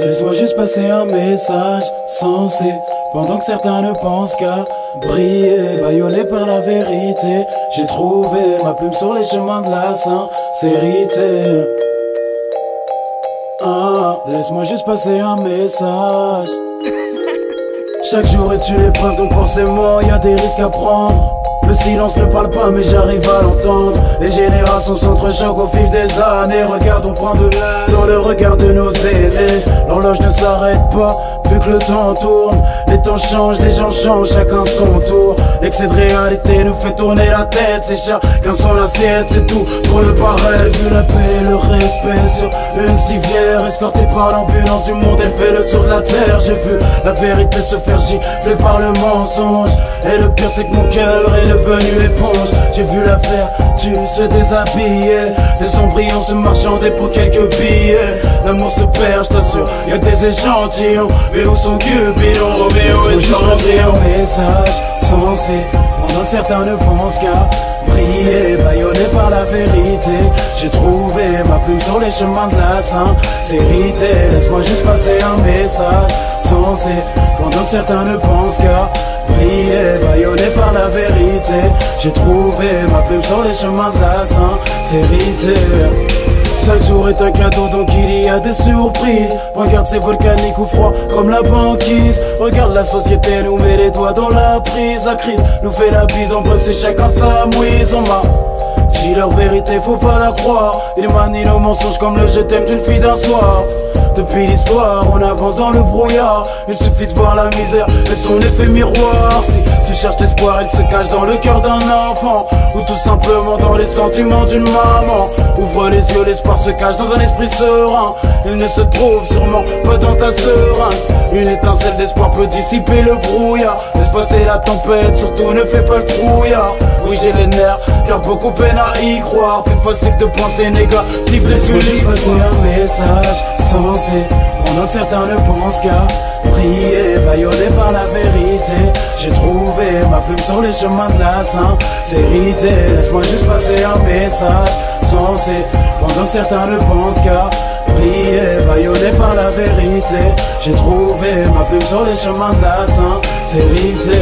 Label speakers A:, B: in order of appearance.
A: Laisse-moi juste passer un message sensé, pendant que certains ne pensent qu'à briller. Bâillonné par la vérité, j'ai trouvé ma plume sur les chemins de la sincérité. Laisse-moi juste passer un message. Chaque jour est une épreuve, donc forcément y a des risques à prendre. Le silence ne parle pas mais j'arrive à l'entendre. Les générations s'entrechoquent au fil des années. Regarde, on prend de l'air dans le regard de nos aînés. L'horloge ne s'arrête pas vu que le temps tourne. Les temps changent, les gens changent, chacun son tour. L'excès de réalité nous fait tourner la tête. C'est chacun son assiette, c'est tout pour le pareil. Vu la paix et le respect sur une civière, escortée par l'ambulance du monde, elle fait le tour de la terre. J'ai vu la vérité se faire gifler par le mensonge. Et le pire c'est que mon cœur est devenu éponge. J'ai vu la vertu se déshabiller, des embryons se marchander pour quelques billets. L'amour se perd, je t'assure, y'a que des échantillons. Mais où sont Cupidon, Roméo et juste passer un message sensé, pendant que certains ne pensent qu'à briller. Bâillonné par la vérité, j'ai trouvé ma plume sur les chemins de la sincérité. Laisse-moi juste passer un message sensé, pendant que certains ne pensent qu'à briller. Bâillonné par la vérité, j'ai trouvé ma plume sur les chemins de la sincérité. Chaque jour est un cadeau, donc il y a des surprises. Regarde, c'est volcanique ou froid comme la banquise. Regarde, la société nous met les doigts dans la prise. La crise nous fait la bise, en bref c'est chacun sa mouise. On m'a dit leur vérité, faut pas la croire. Ils manient nos mensonges comme le je t'aime d'une fille d'un soir. Depuis l'histoire, on avance dans le brouillard. Il suffit de voir la misère et son effet miroir. Si tu cherches l'espoir, il se cache dans le cœur d'un enfant, ou tout simplement dans les sentiments d'une maman. Ouvre les yeux, l'espoir se cache dans un esprit serein. Il ne se trouve sûrement pas dans ta seringue. Une étincelle d'espoir peut dissiper le brouillard. Laisse passer la tempête, surtout ne fais pas le trouillard. Oui, j'ai les nerfs, car beaucoup peine à y croire. Plus facile de penser négatif. Laisse-moi juste passer un message sensé, pendant que certains ne pensent qu'à briller. Bâillonné par la vérité, j'ai trouvé ma plume sur les chemins de la sincérité. Laisse-moi juste passer un message sensé, pendant que certains ne pensent qu'à briller. Bâillonné par la vérité, j'ai trouvé ma plume sur les chemins de la sincérité.